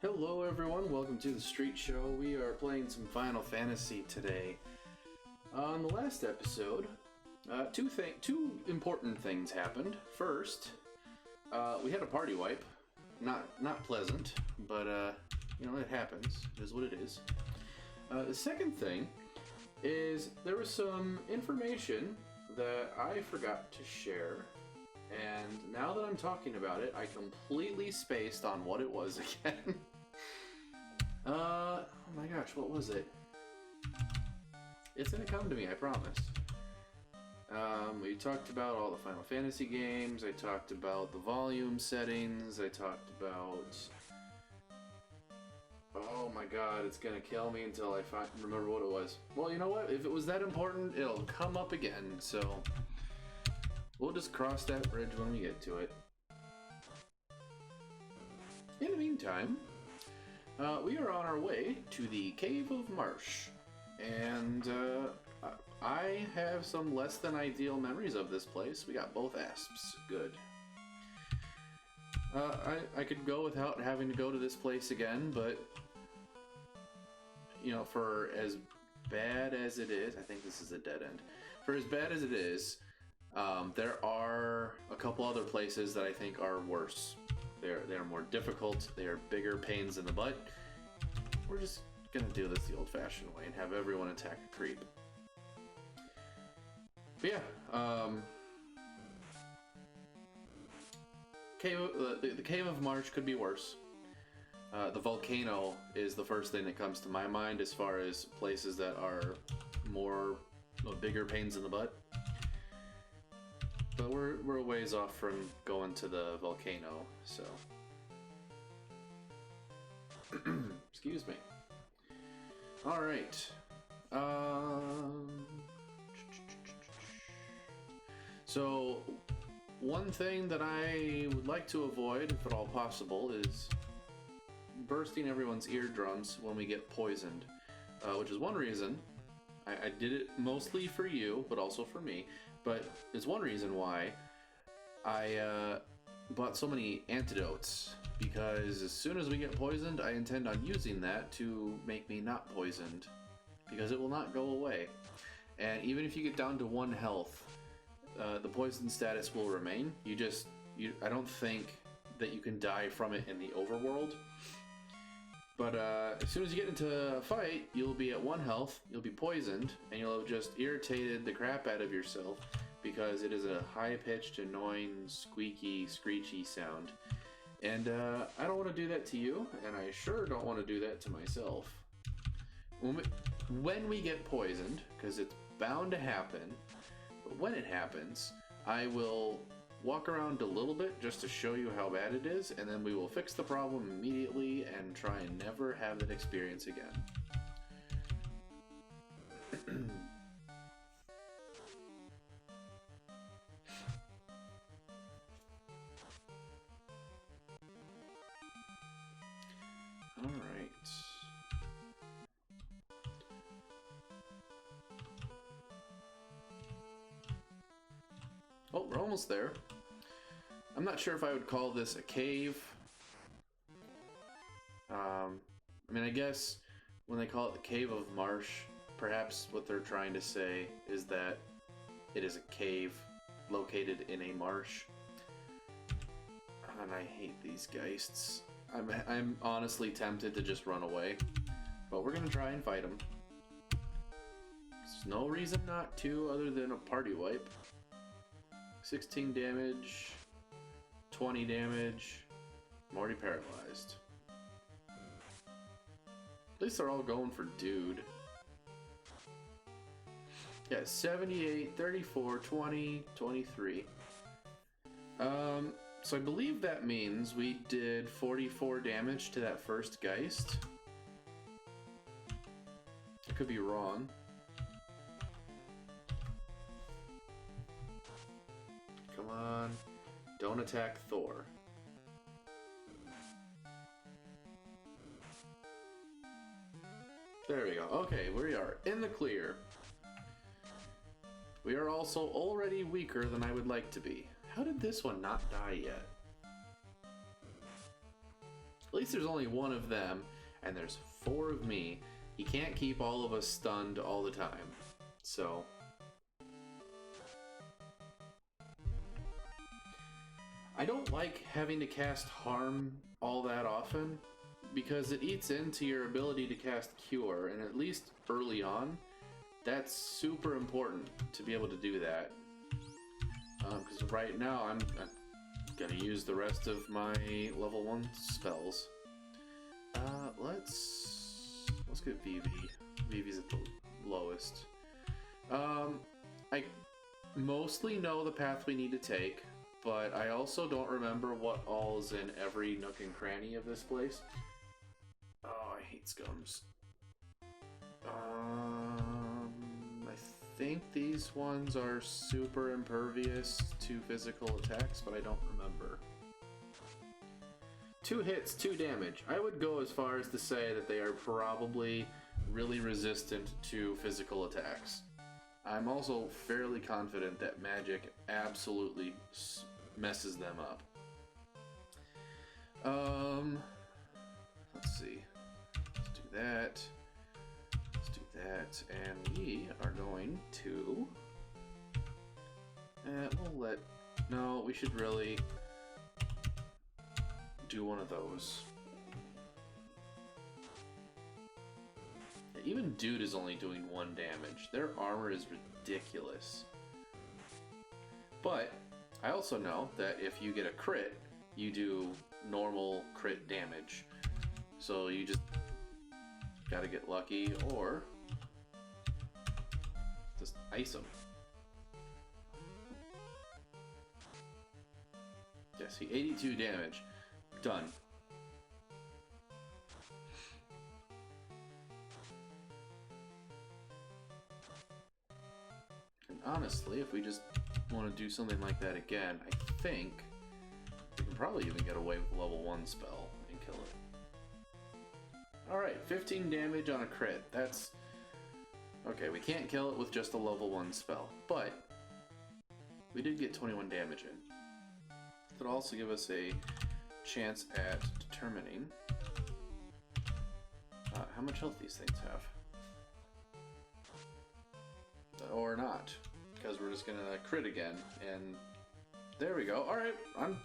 Hello everyone, welcome to the Street Show. We are playing some Final Fantasy today. On the last episode, two important things happened. First, we had a party wipe. Not pleasant, but it happens. It is what it is. The second thing is there was some information that I forgot to share, and now that I'm talking about it, I completely spaced on what it was again. Oh my gosh, what was it? It's gonna come to me, I promise. We talked about all the Final Fantasy games, I talked about the volume settings, I talked about... Oh my god, it's gonna kill me until I remember what it was. Well, you know what? If it was that important, it'll come up again, so... We'll just cross that bridge when we get to it. In the meantime, we are on our way to the Cave of Marsh, and I have some less than ideal memories of this place. We got both asps. Good. I could go without having to go to this place again, but for as bad as it is, I think this is a dead end. For as bad as it is, there are a couple other places that I think are worse. They're more difficult, they are bigger pains in the butt. We're just gonna do this the old-fashioned way and have everyone attack a creep. But yeah, the Cave of Marsh could be worse. The volcano is the first thing that comes to my mind as far as places that are bigger pains in the butt. But we're a ways off from going to the volcano, so... Excuse me. Alright. So, one thing that I would like to avoid, if at all possible, is bursting everyone's eardrums when we get poisoned. Which is one reason... I did it mostly for you, but also for me. But it's one reason why I bought so many antidotes. Because as soon as we get poisoned, I intend on using that to make me not poisoned. Because it will not go away. And even if you get down to 1 health, the poison status will remain. I don't think that you can die from it in the overworld. But as soon as you get into a fight, you'll be at 1 health, you'll be poisoned, and you'll have just irritated the crap out of yourself because it is a high-pitched, annoying, squeaky, screechy sound. And I don't want to do that to you, and I sure don't want to do that to myself. When we get poisoned, because it's bound to happen, but when it happens, I will walk around a little bit just to show you how bad it is, and then we will fix the problem immediately and try and never have that experience again. Alright. Oh, we're almost there. I'm not sure if I would call this a cave. I guess when they call it the Cave of Marsh, perhaps what they're trying to say is that it is a cave located in a marsh. And I hate these geists. I'm honestly tempted to just run away, but we're gonna try and fight them. There's no reason not to other than a party wipe. 16 damage, 20 damage, I'm already paralyzed. At least they're all going for dude. Yeah, 78, 34, 20, 23. So I believe that means we did 44 damage to that first Geist. I could be wrong. Come on, don't attack Thor. There we go. Okay, we are in the clear. We are also already weaker than I would like to be. How did this one not die yet? At least there's only one of them, and there's 4 of me. He can't keep all of us stunned all the time. So... I don't like having to cast Harm all that often, because it eats into your ability to cast Cure, and at least early on, that's super important to be able to do that. Because right now I'm gonna use the rest of my level 1 spells. Let's get Vivi. Vivi's at the lowest. I mostly know the path we need to take, but I also don't remember what all is in every nook and cranny of this place. Oh, I hate scums. I think these ones are super impervious to physical attacks, but I don't remember. 2 hits, 2 damage. I would go as far as to say that they are probably really resistant to physical attacks. I'm also fairly confident that magic absolutely messes them up. Let's see. Let's do that. Let's do that. And we are going to... we'll let... No, we should really do one of those. Even Dude is only doing 1 damage. Their armor is ridiculous. But I also know that if you get a crit, you do normal crit damage. So you just gotta get lucky or just ice them. Yeah, see, 82 damage. Done. And honestly, if we just want to do something like that again, I think we can probably even get away with a level 1 spell and kill it. Alright, 15 damage on a crit. That's... okay, we can't kill it with just a level 1 spell, but we did get 21 damage in. That'll also give us a chance at determining how much health these things have. Or not, because we're just gonna crit again, and there we go. Alright, I'm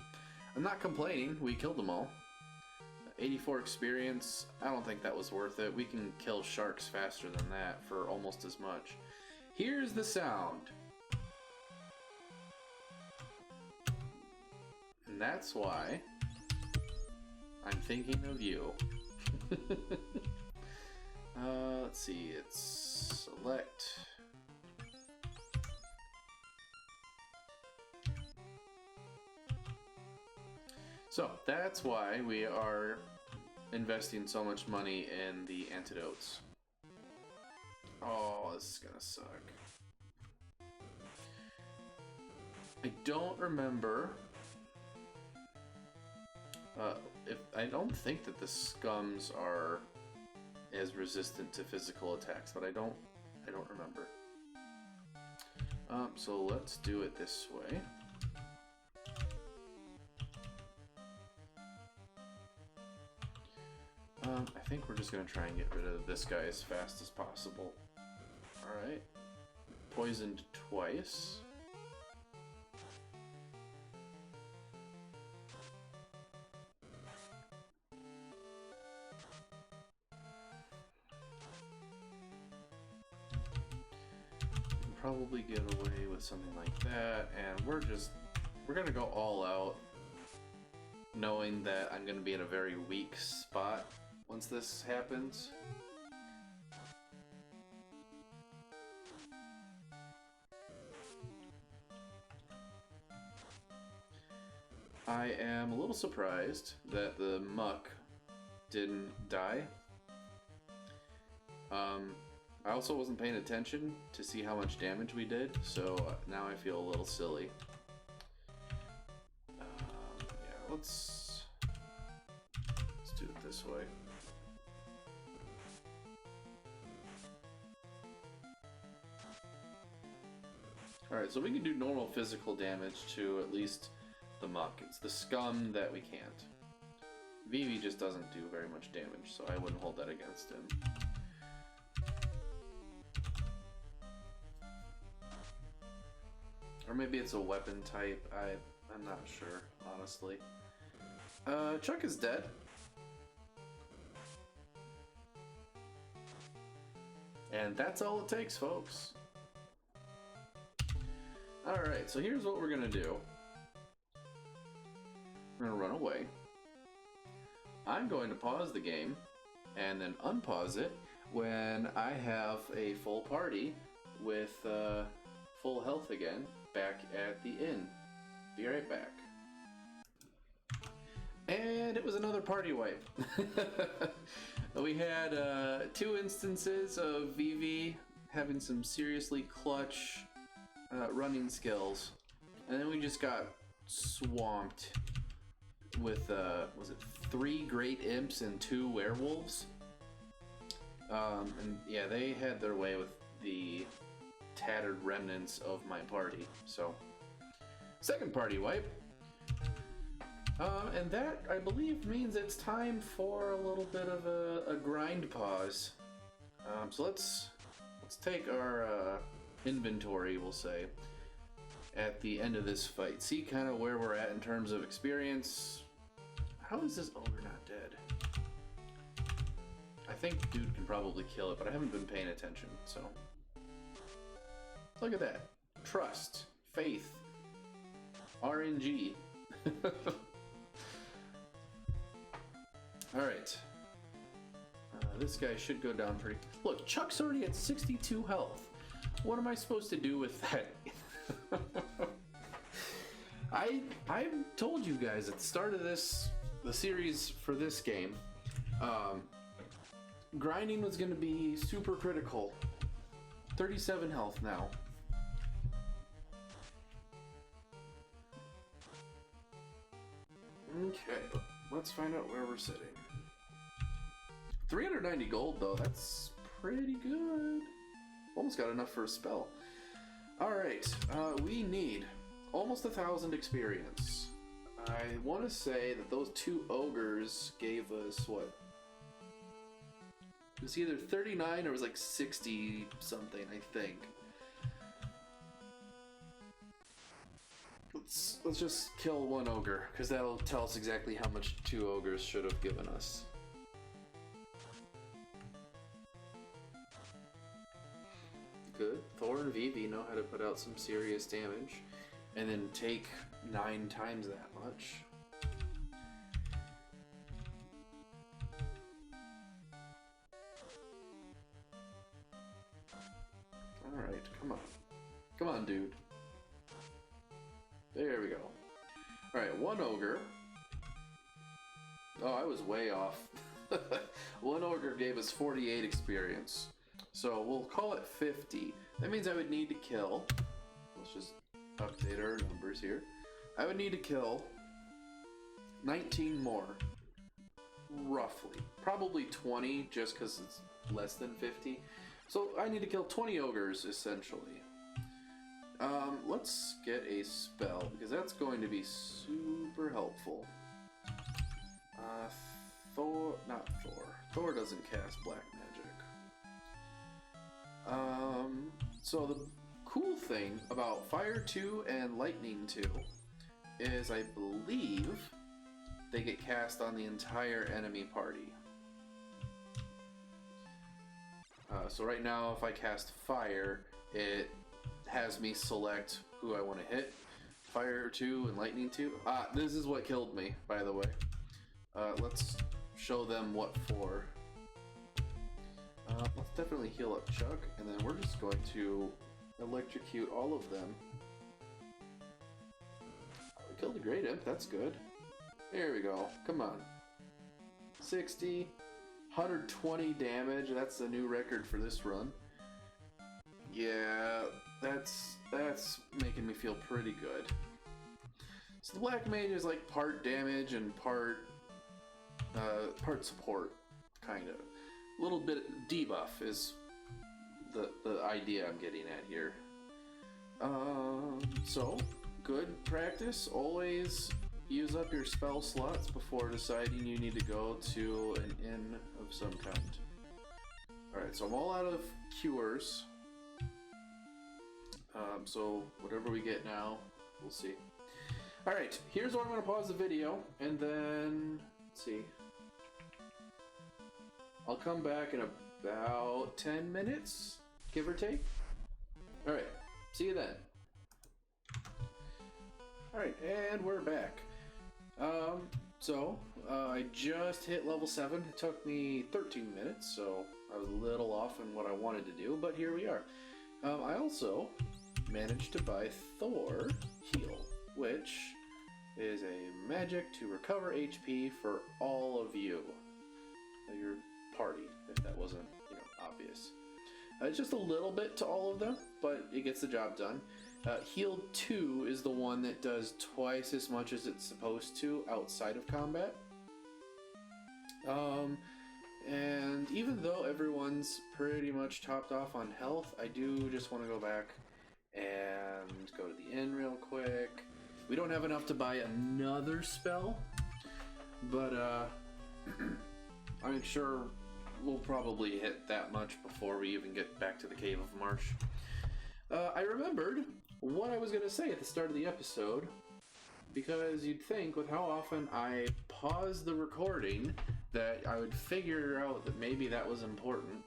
not complaining. We killed them all. 84 experience, I don't think that was worth it. We can kill sharks faster than that for almost as much. Here's the sound. And that's why I'm thinking of you. Let's see, it's select. So that's why we are investing so much money in the antidotes. Oh, this is gonna suck. I don't remember. I don't think that the scums are as resistant to physical attacks, but I don't remember. So let's do it this way. I think we're just gonna try and get rid of this guy as fast as possible. Alright. Poisoned twice. Probably get away with something like that, and we're gonna go all out, knowing that I'm gonna be in a very weak spot once this happens. I am a little surprised that the muck didn't die. I also wasn't paying attention to see how much damage we did, so now I feel a little silly. Yeah, let's do it this way. Alright, so we can do normal physical damage to at least the muck. It's the scum that we can't. Vivi just doesn't do very much damage, so I wouldn't hold that against him. Or maybe it's a weapon type. I'm not sure, honestly. Chuck is dead. And that's all it takes, folks. Alright, so here's what we're gonna do. We're gonna run away. I'm going to pause the game and then unpause it when I have a full party with full health again back at the inn. Be right back. And it was another party wipe. We had 2 instances of Vivi having some seriously clutch running skills, and then we just got swamped with was it 3 great imps and 2 werewolves? And yeah, they had their way with the tattered remnants of my party. So, second party wipe. And that, I believe, means it's time for a little bit of a grind pause. So let's take our inventory, we'll say, at the end of this fight. See kind of where we're at in terms of experience. How is this ogre not dead? I think dude can probably kill it, but I haven't been paying attention, so. Look at that. Trust, faith, RNG. Alright. This guy should go down pretty... Look, Chuck's already at 62 health. What am I supposed to do with that? I told you guys at the start of the series for this game, grinding was going to be super critical. 37 health now. Okay, let's find out where we're sitting. 390 gold though, that's pretty good. Almost got enough for a spell. Alright, we need almost 1,000 experience. I want to say that those 2 ogres gave us, what? It was either 39 or it was like 60 something, I think. Let's just kill 1 ogre, because that'll tell us exactly how much 2 ogres should have given us. Good. Thor and Vivi know how to put out some serious damage, and then take 9 times that much. Alright, come on. Come on, dude. There we go. Alright, 1 ogre. Oh, I was way off. 1 ogre gave us 48 experience. So we'll call it 50. That means I would need to kill... Let's just update our numbers here. I would need to kill 19 more. Roughly. Probably 20, just because it's less than 50. So I need to kill 20 ogres, essentially. Let's get a spell, because that's going to be super helpful. Not Thor. Thor doesn't cast black magic. So the cool thing about Fire 2 and Lightning 2 is I believe they get cast on the entire enemy party. So right now, if I cast Fire, it has me select who I want to hit. Fire 2 and Lightning 2. This is what killed me, by the way. Let's show them what for. Let's definitely heal up Chuck, and then we're just going to electrocute all of them. We killed a Great Imp, that's good. There we go, come on. 60, 120 damage, that's the new record for this run. Yeah, that's making me feel pretty good. So the Black Mage is like part damage and part support, kind of. A little bit debuff is the idea I'm getting at here. So, good practice. Always use up your spell slots before deciding you need to go to an inn of some kind. Alright, so I'm all out of cures. So whatever we get now, we'll see. Alright, here's where I'm going to pause the video, and then, let's see. I'll come back in about 10 minutes, give or take. Alright, see you then. Alright, and we're back. I just hit level 7. It took me 13 minutes, so I was a little off in what I wanted to do, but here we are. I also managed to buy Thor Heal, which is a magic to recover HP for all of you. Your party, if that wasn't, obvious. It's just a little bit to all of them, but it gets the job done. Heal 2 is the one that does twice as much as it's supposed to outside of combat. And even though everyone's pretty much topped off on health, I do just want to go back and go to the inn real quick. We don't have enough to buy another spell, but I'm sure we'll probably hit that much before we even get back to the Cave of Marsh. I remembered what I was going to say at the start of the episode, because you'd think with how often I pause the recording that I would figure out that maybe that was important.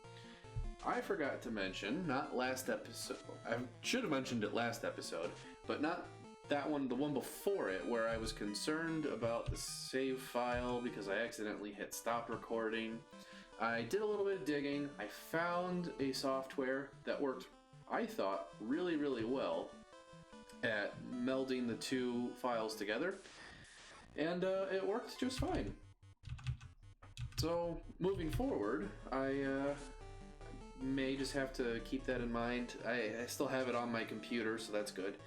I forgot to mention, not last episode, I should have mentioned it last episode, but not that one, the one before it, where I was concerned about the save file because I accidentally hit stop recording. I did a little bit of digging. I found a software that worked, I thought, really, really well at melding the two files together, and it worked just fine. So, moving forward, I may just have to keep that in mind. I still have it on my computer, so that's good.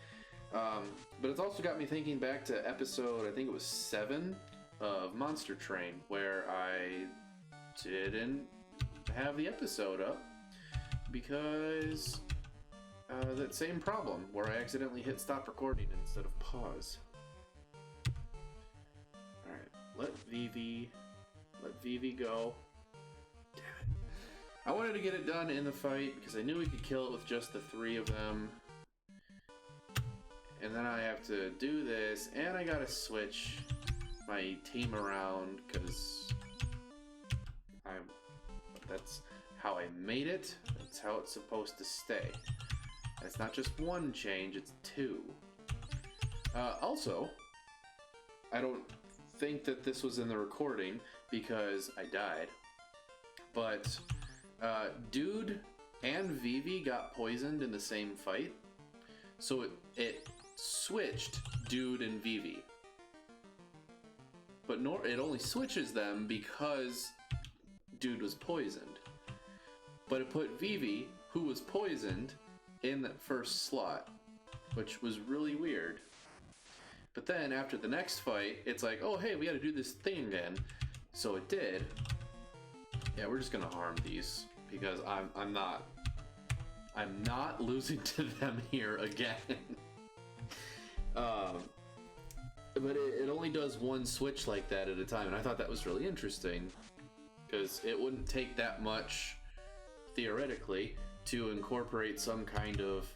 But it's also got me thinking back to episode, I think it was 7 of Monster Train, where I didn't have the episode up because that same problem where I accidentally hit stop recording instead of pause. Alright, let Vivi go. Damn it. I wanted to get it done in the fight because I knew we could kill it with just the 3 of them. And then I have to do this, and I gotta switch my team around because that's how I made it. That's how it's supposed to stay. It's not just one change, it's 2. Also, I don't think that this was in the recording because I died, but Dude and Vivi got poisoned in the same fight, so it switched Dude and Vivi. But it only switches them because Dude was poisoned. But it put Vivi, who was poisoned, in that first slot, which was really weird. But then after the next fight, it's like, oh hey, we gotta do this thing again. So it did. Yeah, we're just gonna harm these because I'm not losing to them here again. But it only does one switch like that at a time, and I thought that was really interesting because it wouldn't take that much theoretically to incorporate some kind of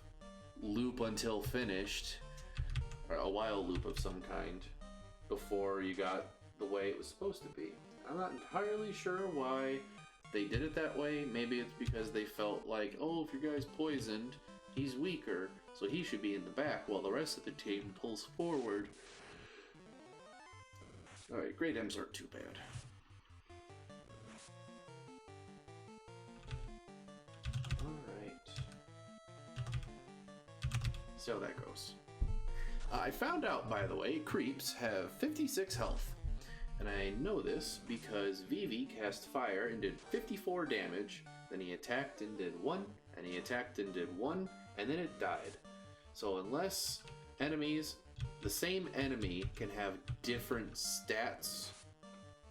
loop until finished, or a while loop of some kind, before you got the way it was supposed to be. I'm not entirely sure why they did it that way. Maybe it's because they felt like, oh, if your guy's poisoned, he's weaker, so he should be in the back while the rest of the team pulls forward. Alright, great M's aren't too bad. See how that goes. I found out, by the way, creeps have 56 health. And I know this because Vivi cast fire and did 54 damage, then he attacked and did 1, and he attacked and did 1, and then it died. So unless the same enemy can have different stats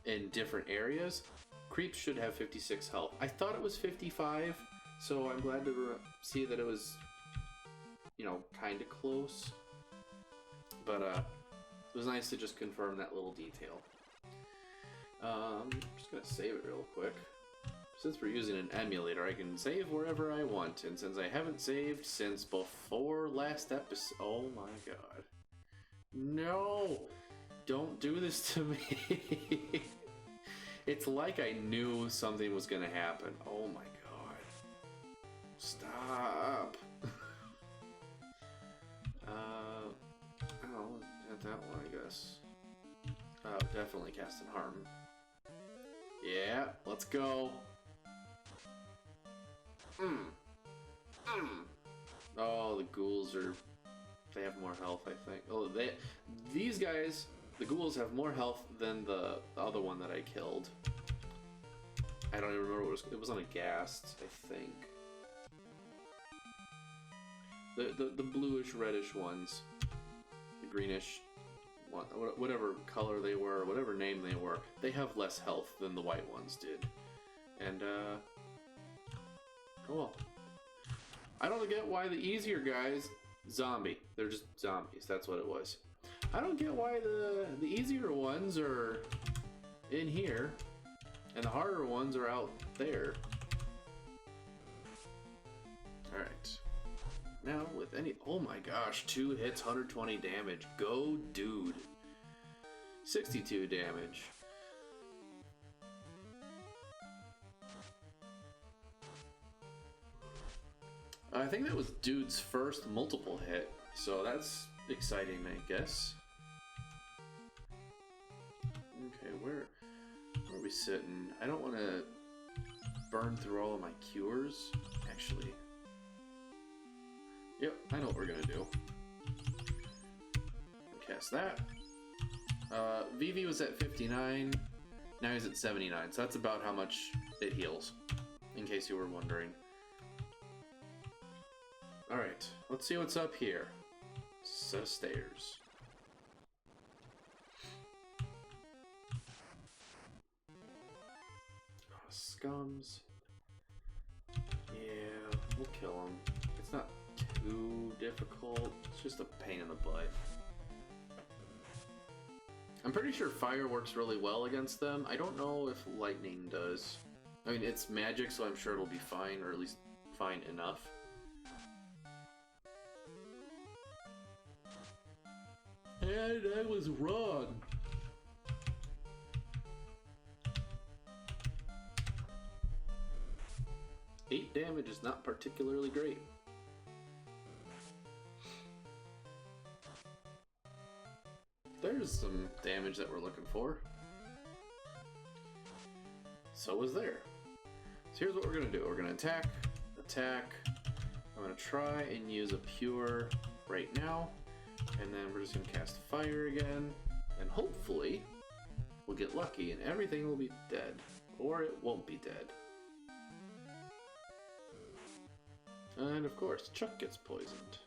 in different areas, creeps should have 56 health. I thought it was 55, so I'm glad to see that it was, kind of close. But It was nice to just confirm that little detail. I'm just gonna save it real quick. Since we're using an emulator, I can save wherever I want, and since I haven't saved since before last episode... Oh my god. No! Don't do this to me! It's like I knew something was gonna happen. Oh my god. Stop! Oh, at that one, I guess. Oh, definitely cast and harm. Yeah, let's go. Oh, the ghouls are... They have more health, I think. Oh, these guys, the ghouls have more health than the other one that I killed. I don't even remember what it was. It was on a ghast, I think. The bluish, reddish ones. The greenish, whatever color they were, whatever name they were, they have less health than the white ones did. And, cool. I don't get why the easier guys... Zombie. They're just zombies. That's what it was. I don't get why the easier ones are in here and the harder ones are out there. Alright. Now with any... Oh my gosh. 2 hits, 120 damage. Go, dude. 62 damage. I think that was dude's first multiple hit, so that's exciting, I guess. Okay, where are we sitting? I don't want to burn through all of my cures, actually. Yep, I know what we're gonna do. Cast that. VV was at 59, now he's at 79, so that's about how much it heals, in case you were wondering. Alright, let's see what's up here. Set of stairs. Oh, scums. Yeah, we'll kill him. It's not too difficult. It's just a pain in the butt. I'm pretty sure fire works really well against them. I don't know if lightning does. I mean, it's magic, so I'm sure it'll be fine, or at least fine enough. And I was wrong. Eight damage is not particularly great. There's some damage that we're looking for. So was there. So here's what we're gonna do. We're gonna attack, attack. I'm gonna try and use a pure right now. And then we're just going to cast fire again, and hopefully we'll get lucky and everything will be dead, or it won't be dead. And of course, Chuck gets poisoned.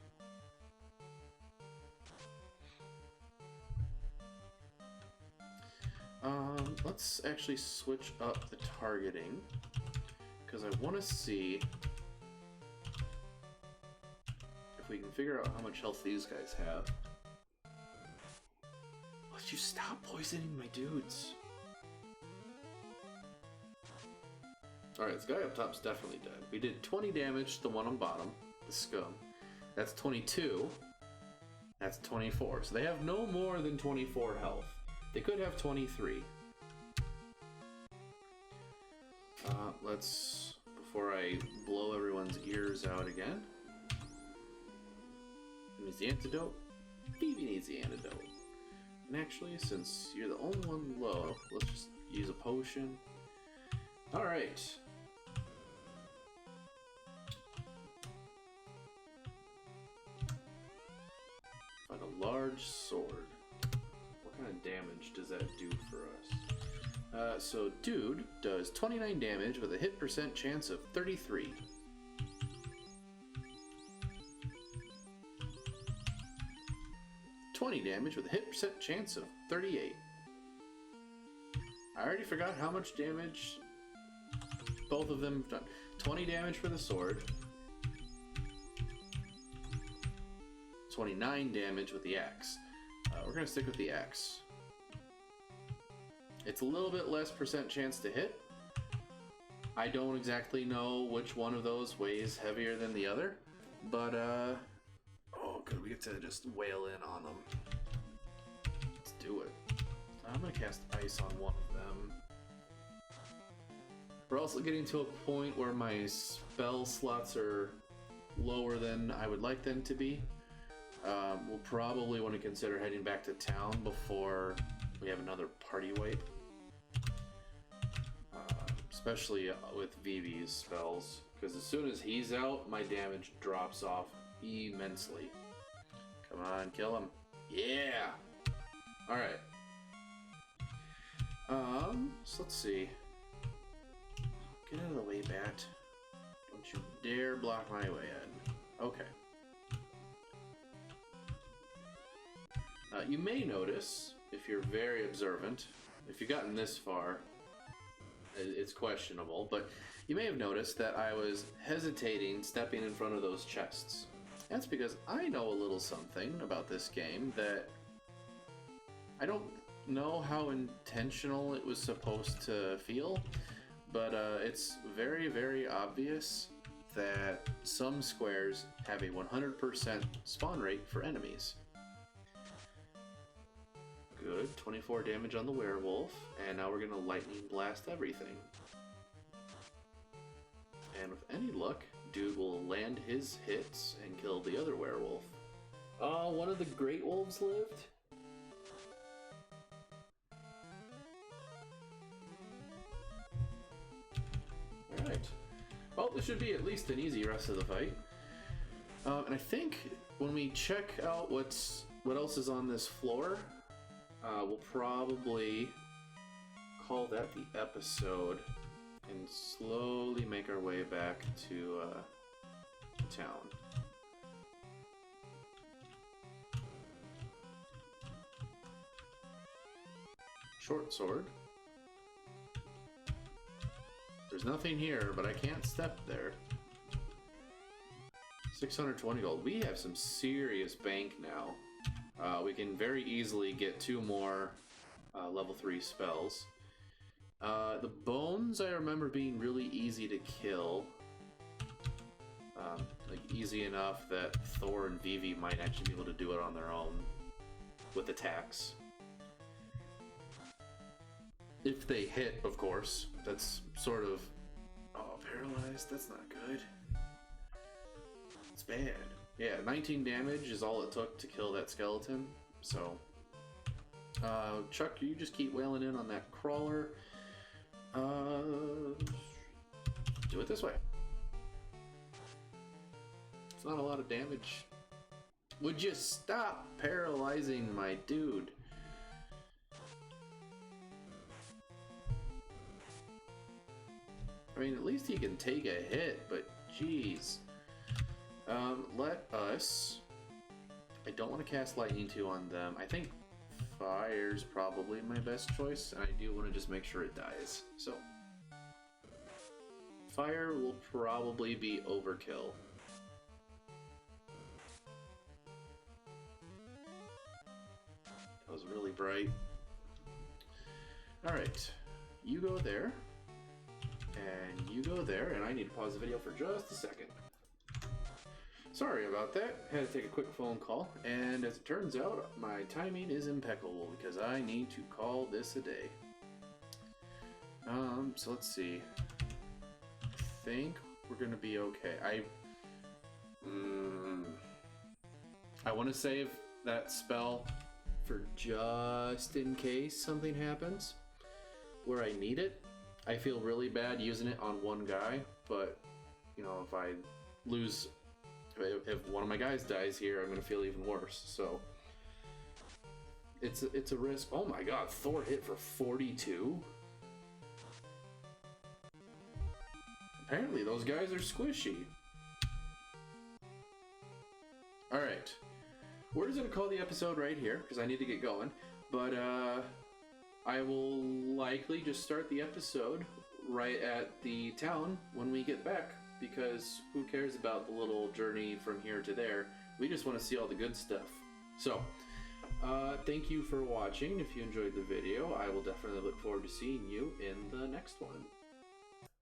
Let's actually switch up the targeting, because I want to see if we can figure out how much health these guys have. Would you stop poisoning my dudes? Alright, this guy up top's definitely dead. We did 20 damage to the one on bottom, the scum. That's 22. That's 24. So they have no more than 24 health. They could have 23. Let's, before I blow everyone's ears out again. Who needs the antidote? Phoebe needs the antidote. And actually, since you're the only one low, let's just use a potion. Alright. Find a large sword. What kind of damage does that do for us? So dude does 29 damage with a hit percent chance of 33. Damage with a hit percent chance of 38. I already forgot how much damage both of them have done. 20 damage for the sword. 29 damage with the axe. We're going to stick with the axe. It's a little bit less % chance to hit. I don't exactly know which one of those weighs heavier than the other, but oh good, we get to just wail in on them. Let's do it. I'm gonna cast ice on one of them. We're also getting to a point where my spell slots are lower than I would like them to be. We'll probably want to consider heading back to town before we have another party wipe. Especially with Vivi's spells, because as soon as he's out, my damage drops off immensely. Come on, kill him. Yeah! Alright. So let's see. Get out of the way, Bat. Don't you dare block my way in. Okay. You may notice, if you're very observant, if you've gotten this far, it's questionable, but you may have noticed that I was hesitating stepping in front of those chests. That's because I know a little something about this game that I don't know how intentional it was supposed to feel, but it's very, very obvious that some squares have a 100% spawn rate for enemies. Good, 24 damage on the werewolf, and now we're gonna lightning blast everything. And with any luck, dude will land his hits and kill the other werewolf. Oh, one of the great wolves lived? Alright. Well, this should be at least an easy rest of the fight. And I think when we check out what else is on this floor, we'll probably call that the episode and slowly make our way back to town. Short sword. There's nothing here, but I can't step there. 620 gold. We have some serious bank now. We can very easily get 2 more level 3 spells. The bones I remember being really easy to kill. Like easy enough that Thor and Vivi might actually be able to do it on their own with attacks. If they hit, of course. That's sort of... Oh, paralyzed? That's not good. It's bad. Yeah, 19 damage is all it took to kill that skeleton, so... Chuck, you just keep wailing in on that crawler. Do it this way. It's not a lot of damage. Would you stop paralyzing my dude? I mean, at least he can take a hit, but jeez. Let us... I don't want to cast Lightning 2 on them. I think Fire's probably my best choice, and I do want to just make sure it dies. So, Fire will probably be overkill. That was really bright. Alright, you go there. And you go there, and I need to pause the video for just a second. Sorry about that. Had to take a quick phone call, and as it turns out, my timing is impeccable because I need to call this a day. So let's see. I think we're gonna be okay. I want to save that spell for just in case something happens where I need it. I feel really bad using it on one guy, but you know, if I lose, if one of my guys dies here, I'm gonna feel even worse. So it's a risk. Oh my God, Thor hit for 42. Apparently those guys are squishy. All right, we're just gonna call the episode right here because I need to get going. But I will likely just start the episode right at the town when we get back, because who cares about the little journey from here to there? We just want to see all the good stuff. So, Thank you for watching. If you enjoyed the video, I will definitely look forward to seeing you in the next one.